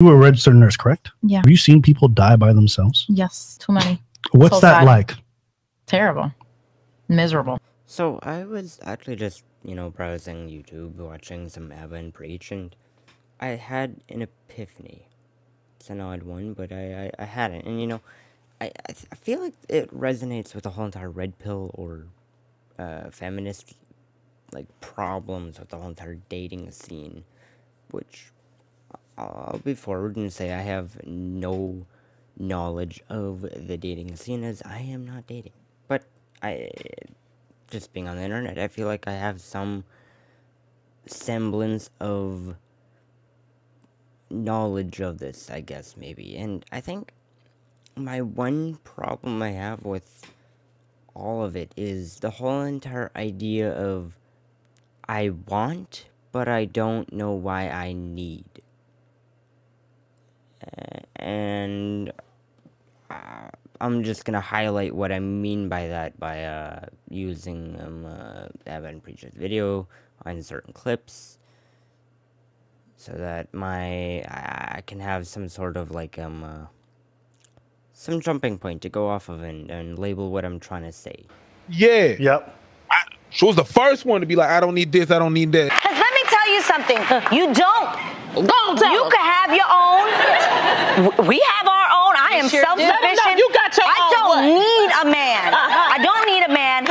You were a registered nurse, correct? Yeah. Have you seen people die by themselves? Yes, too many. What's So that sad. like? Terrible. Miserable. So I was actually just, browsing YouTube, watching some Abba and Preach, and I had an epiphany. It's an odd one, but I had it. And, I feel like it resonates with the whole entire red pill or feminist, problems with the whole entire dating scene, which I'll be forward and say I have no knowledge of the dating scene as I am not dating. But just being on the internet, I feel like I have some semblance of knowledge of this, I guess, maybe. And I think my one problem I have with all of it is the whole entire idea of I want, but I don't know why I need. And I'm just gonna highlight what I mean by that by using Evan Preacher's video on certain clips, so that I can have some sort of some jumping point to go off of and label what I'm trying to say. Yeah. Yep. She was the first one to be like, I don't need this, I don't need that. Because let me tell you something. You don't. You can have your own. We have our own. I am self-sufficient. You got your I own don't need a man. I don't need a man.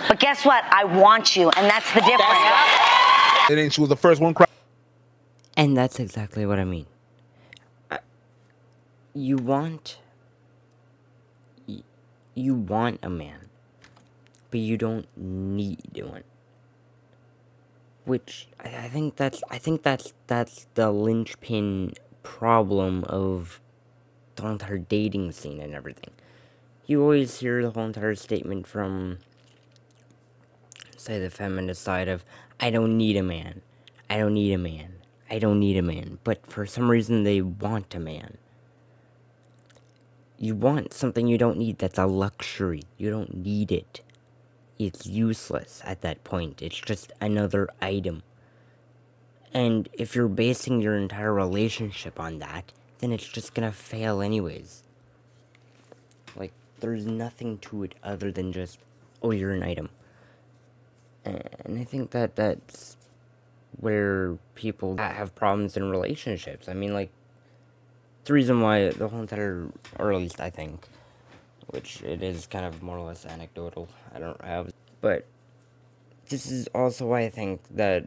But guess what? I want you, and that's the difference. And then she was the first one crying. And that's exactly what I mean. You want a man, but you don't need one. Which I think that's the linchpin problem of the whole entire dating scene and everything. You always hear the whole entire statement from, say, the feminist side of, I don't need a man. I don't need a man. I don't need a man. But for some reason they want a man. You want something you don't need that's a luxury. You don't need it. It's useless at that point. It's just another item. And if you're basing your entire relationship on that, then it's just gonna fail anyways. There's nothing to it other than just, oh, you're an item. And I think that's where people have problems in relationships. I mean, the reason why the whole entire, or at least I think, which it is kind of more or less anecdotal, I don't have, but this is also why I think that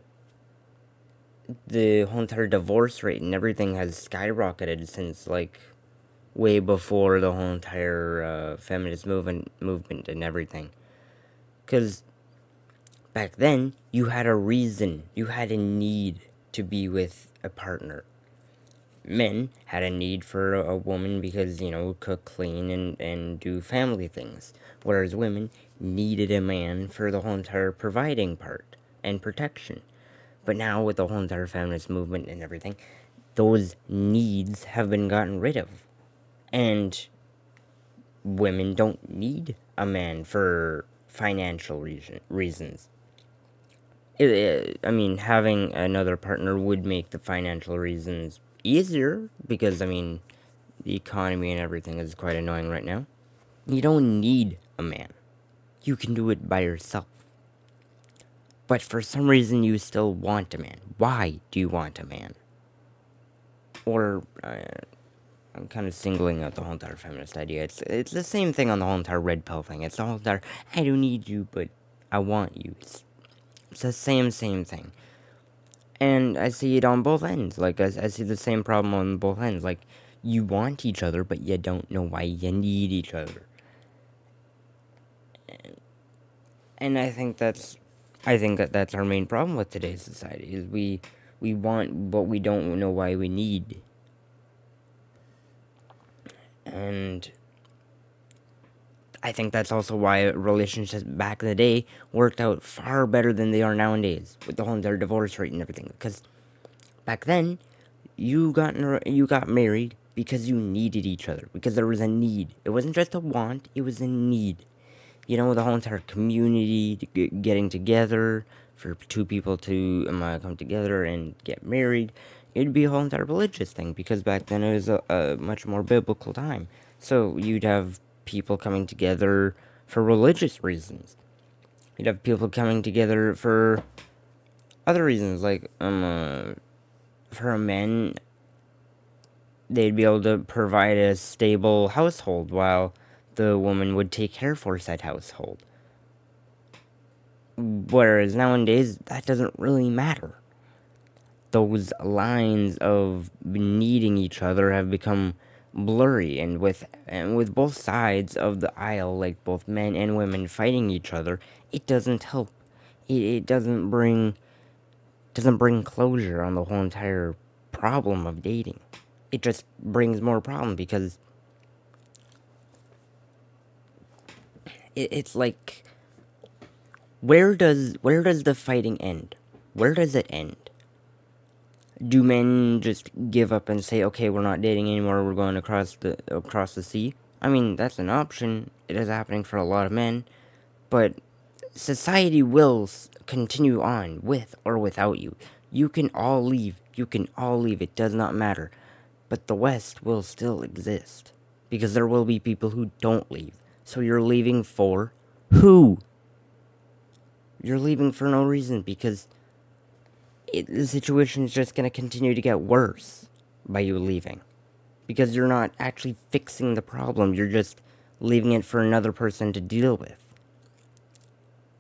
the whole entire divorce rate and everything has skyrocketed since, way before the whole entire feminist movement and everything. Because back then, you had a reason, you had a need to be with a partner. Men had a need for a woman because, cook, clean, and do family things. Whereas women needed a man for the whole entire providing part and protection. But now, with the whole entire feminist movement and everything, those needs have been gotten rid of. And women don't need a man for financial reasons. I mean, having another partner would make the financial reasons easier, because, the economy and everything is quite annoying right now. You don't need a man. You can do it by yourself. But for some reason, you still want a man. Why do you want a man? Or, I'm kind of singling out the whole entire feminist idea. It's the same thing on the whole entire red pill thing. It's the whole entire, I don't need you, but I want you. It's the same thing. And I see it on both ends. I see the same problem on both ends. You want each other, but you don't know why you need each other. And I think that's our main problem with today's society, is we want, but we don't know why we need. And I think that's also why relationships back in the day worked out far better than they are nowadays, with the whole entire divorce rate and everything. Because back then, you got married because you needed each other, because there was a need. It wasn't just a want, it was a need. The whole entire community getting together for two people to come together and get married. it'd be a whole entire religious thing, because back then it was a much more biblical time. So you'd have people coming together for religious reasons. You'd have people coming together for other reasons, like, for men, they'd be able to provide a stable household while the woman would take care for said household. Whereas nowadays, that doesn't really matter. Those lines of needing each other have become blurry, and with both sides of the aisle, like both men and women fighting each other, it doesn't help. It doesn't bring closure on the whole entire problem of dating. It just brings more problem, because it's like, where does the fighting end? Where does it end? Do men just give up and say, okay, we're not dating anymore, we're going across the sea? I mean, that's an option. It is happening for a lot of men. But society will continue on, with or without you. You can all leave. You can all leave. It does not matter. But the West will still exist, because there will be people who don't leave. So you're leaving for who? You're leaving for no reason, because the situation is just going to continue to get worse by you leaving. Because you're not actually fixing the problem, you're just leaving it for another person to deal with.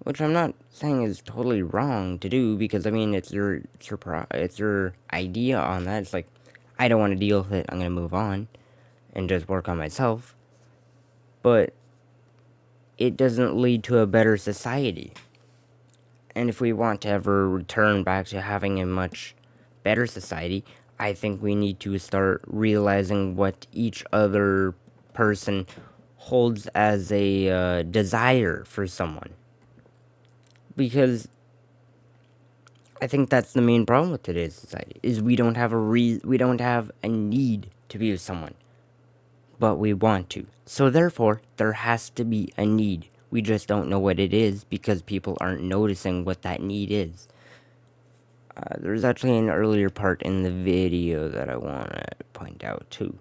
Which I'm not saying is totally wrong to do, because, I mean, it's your idea on that. It's like, I don't want to deal with it, I'm going to move on and just work on myself. But it doesn't lead to a better society. And if we want to ever return back to having a much better society, I think we need to start realizing what each other person holds as a desire for someone. Because I think that's the main problem with today's society, is we don't have a need to be with someone, but we want to. So therefore, there has to be a need. We just don't know what it is, because people aren't noticing what that need is. There's actually an earlier part in the video that I want to point out too.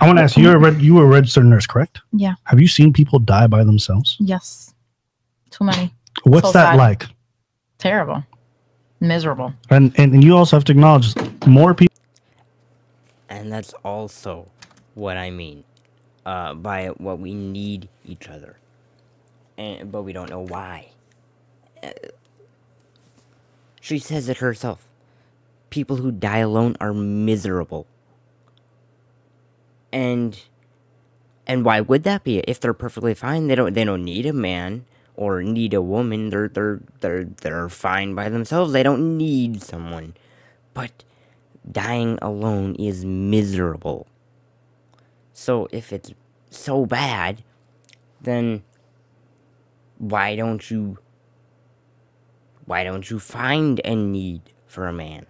I want to ask you, you were a registered nurse, correct? Yeah. Have you seen people die by themselves? Yes. Too many. What's So that sad. like? Terrible. Miserable. And you also have to acknowledge more people. And that's also what I mean by what we need each other. But we don't know why. She says it herself. People who die alone are miserable. And why would that be? If they're perfectly fine, they don't need a man or need a woman. They're fine by themselves. They don't need someone. But dying alone is miserable. So if it's so bad, then why don't you find a need for a man?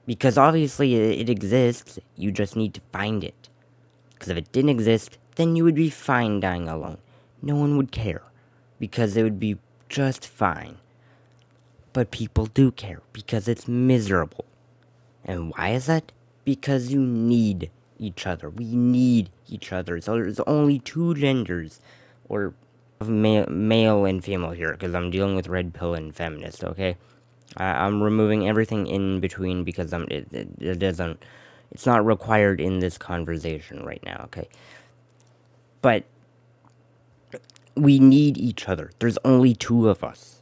Because obviously it exists, you just need to find it. Because if it didn't exist, then you would be fine dying alone. No one would care, because it would be just fine. But people do care, because it's miserable. And why is that? Because you need each other. We need each other. So there's only two genders, or male and female here, because I'm dealing with red pill and feminist, okay? I'm removing everything in between, because it's not required in this conversation right now, okay? But we need each other. There's only two of us,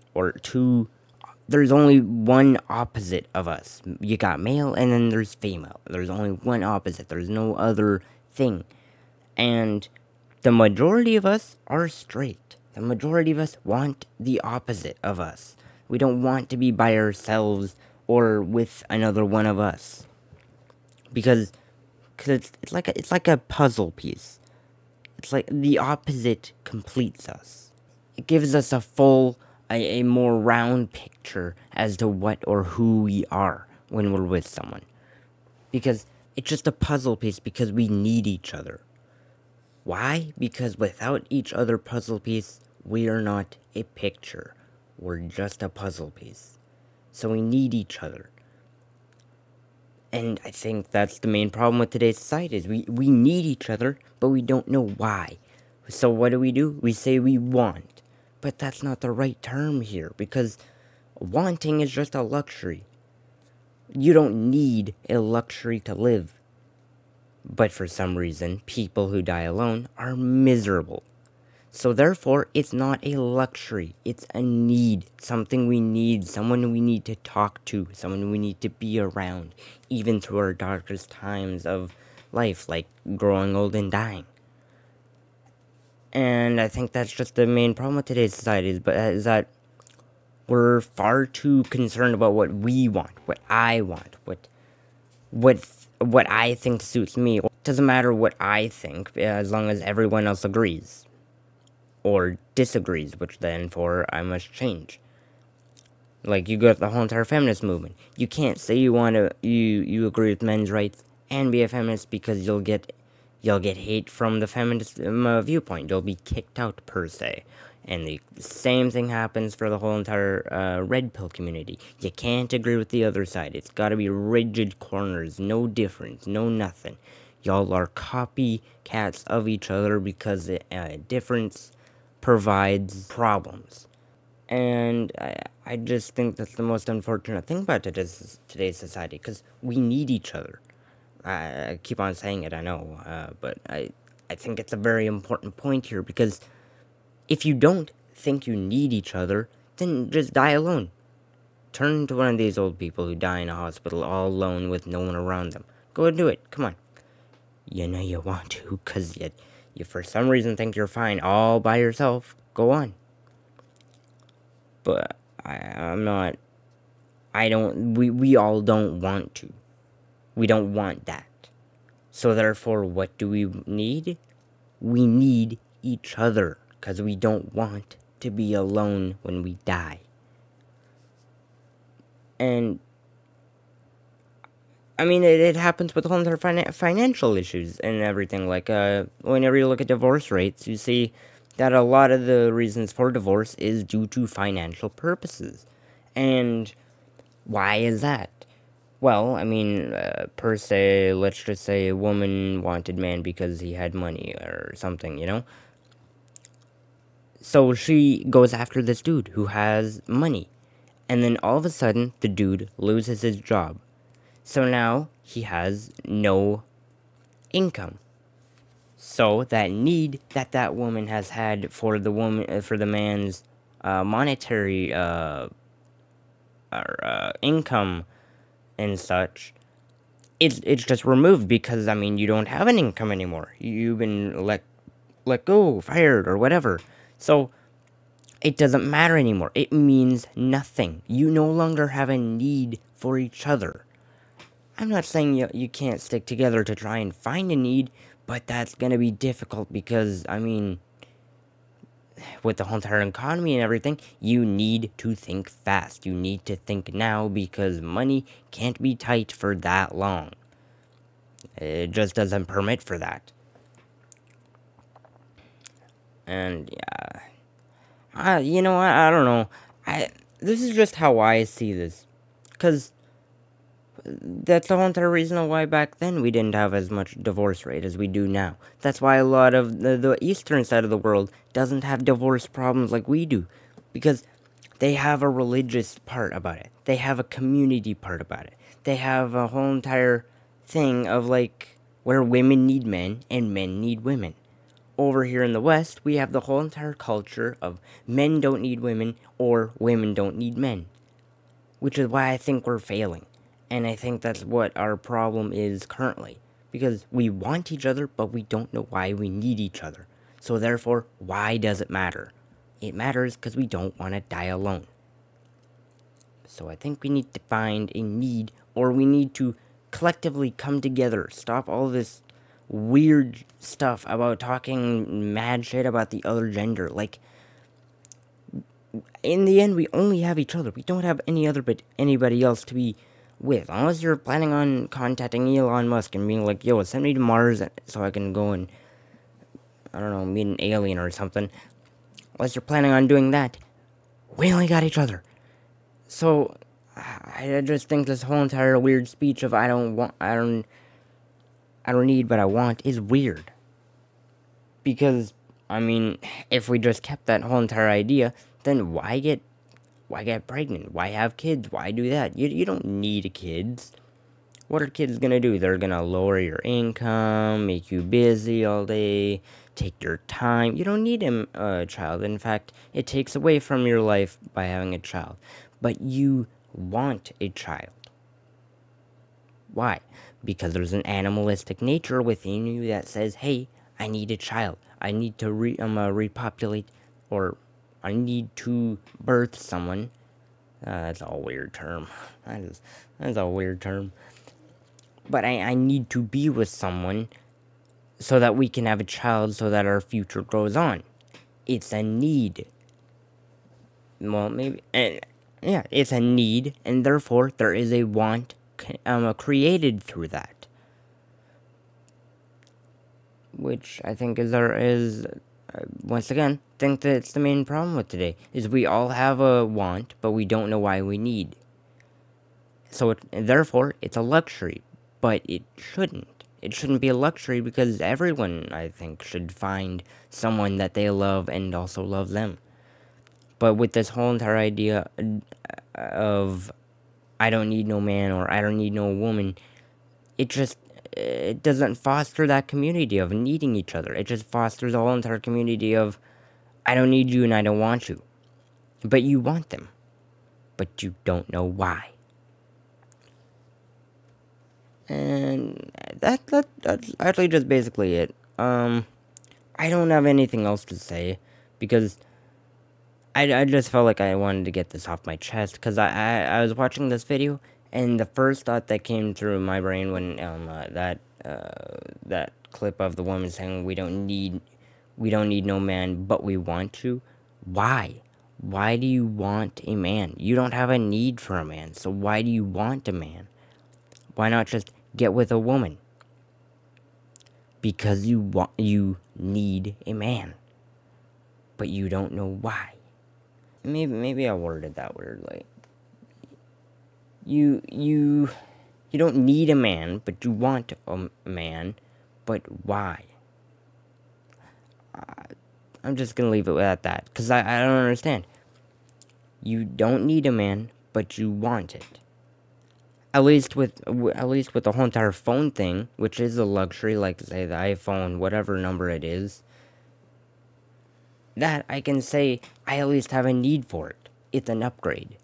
there's only one opposite of us. You got male, and then there's female. There's only one opposite. There's no other thing. And the majority of us are straight. The majority of us want the opposite of us. We don't want to be by ourselves or with another one of us. Because it's like a puzzle piece. It's like the opposite completes us. It gives us a more round picture as to what or who we are when we're with someone. Because it's just a puzzle piece, because we need each other. Why? Because without each other puzzle piece, we are not a picture. We're just a puzzle piece. So we need each other. And I think that's the main problem with today's society is we need each other, but we don't know why. So what do? We say we want. But that's not the right term here, because wanting is just a luxury. You don't need a luxury to live. But for some reason, people who die alone are miserable. So therefore, it's not a luxury, it's a need. Something we need, someone we need to talk to, someone we need to be around, even through our darkest times of life, like growing old and dying. And I think that's just the main problem with today's society, is that we're far too concerned about what we want, what I want, what I think suits me. It doesn't matter what I think, as long as everyone else agrees. Or disagrees, which then I must change. Like, you got the whole entire feminist movement. You can't say you agree with men's rights and be a feminist, because you'll get hate from the feminist viewpoint. You'll be kicked out, per se. And the same thing happens for the whole entire red pill community. You can't agree with the other side. It's gotta be rigid corners, no difference, no nothing. Y'all are copycats of each other, because difference provides problems. And I just think that's the most unfortunate thing about today's society, because we need each other. I keep on saying it, I know, but I think it's a very important point here, because if you don't think you need each other, then just die alone. Turn into one of these old people who die in a hospital all alone with no one around them. Go and do it, come on. You know you want to, because you for some reason think you're fine all by yourself. Go on. But we all don't want to. We don't want that. So therefore, what do we need? We need each other, because we don't want to be alone when we die. And I mean, it happens with all their financial issues and everything. Like, whenever you look at divorce rates, you see that a lot of the reasons for divorce is due to financial purposes. And why is that? Well, I mean, per se, let's just say a woman wanted man because he had money or something, you know? So she goes after this dude who has money. And then all of a sudden, the dude loses his job. So now, he has no income. So that need that woman has had for the man's monetary income and such, it's just removed, because I mean, you don't have an income anymore. You've been let go, fired, or whatever. So it doesn't matter anymore. It means nothing. You no longer have a need for each other. I'm not saying you can't stick together to try and find a need, but that's gonna be difficult, because, I mean, with the whole entire economy and everything, you need to think fast. You need to think now, because money can't be tight for that long. It just doesn't permit for that. And, yeah. You know what? I don't know. This is just how I see this. Because that's the whole entire reason why back then we didn't have as much divorce rate as we do now. That's why a lot of the eastern side of the world doesn't have divorce problems like we do. Because they have a religious part about it. They have a community part about it. They have a whole entire thing of, like, where women need men and men need women. Over here in the West, we have the whole entire culture of men don't need women or women don't need men. Which is why I think we're failing. And I think that's what our problem is currently. Because we want each other, but we don't know why we need each other. So therefore, why does it matter? It matters because we don't want to die alone. So I think we need to find a need, or we need to collectively come together. Stop all this weird stuff about talking mad shit about the other gender. Like, in the end, we only have each other. We don't have anybody else to be with, unless you're planning on contacting Elon Musk and being like, yo, send me to Mars so I can go and, I don't know, meet an alien or something. Unless you're planning on doing that, we only got each other. So, I just think this whole entire weird speech of I don't need but I want is weird. Because, I mean, if we just kept that whole entire idea, then why get pregnant? Why have kids? Why do that? You don't need kids. What are kids gonna do? They're gonna lower your income, make you busy all day, take your time. You don't need a child. In fact, it takes away from your life by having a child. But you want a child. Why? Because there's an animalistic nature within you that says, hey, I need a child. I need to repopulate, or I need to birth someone. That's a weird term. That's a weird term. But I need to be with someone so that we can have a child so that our future grows on. It's a need. Well, maybe... yeah, it's a need, and therefore there is a want created through that. Which I think once again, think that it's the main problem with today. Is we all have a want, but we don't know why we need. So, therefore, it's a luxury. But it shouldn't. It shouldn't be a luxury because everyone, I think, should find someone that they love and also love them. But with this whole entire idea of I don't need no man or I don't need no woman, it doesn't foster that community of needing each other. It just fosters the whole entire community of I don't need you and I don't want you. But you want them. But you don't know why. And that's actually just basically it. I don't have anything else to say because I just felt like I wanted to get this off my chest because I was watching this video and the first thought that came through my brain when that clip of the woman saying we don't need no man but we want to. Why do you want a man? You don't have a need for a man, so why do you want a man? Why not just get with a woman? Because you need a man. But you don't know why. Maybe I worded that weirdly. You don't need a man, but you want a man. But why? I'm just gonna leave it at that, because I don't understand. You don't need a man, but you want it. At least with the whole entire phone thing, which is a luxury, like say the iPhone, whatever number it is, that I can say I at least have a need for it. It's an upgrade.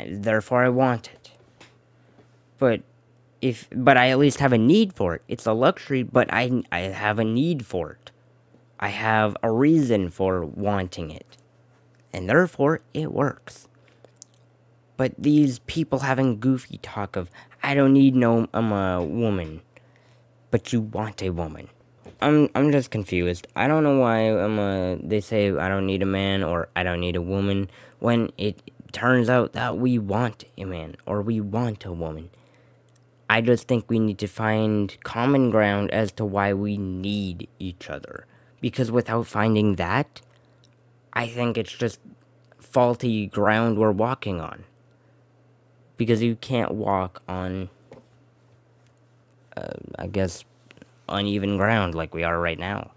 Therefore I want it. But I at least have a need for it. It's a luxury, but I have a need for it. I have a reason for wanting it. And therefore it works. But these people having goofy talk of, I don't need no woman, but you want a woman. I'm just confused. I don't know why they say I don't need a man or I don't need a woman when it turns out that we want a man or we want a woman. I just think we need to find common ground as to why we need each other. Because without finding that, I think it's just faulty ground we're walking on. Because you can't walk on, I guess, uneven ground like we are right now.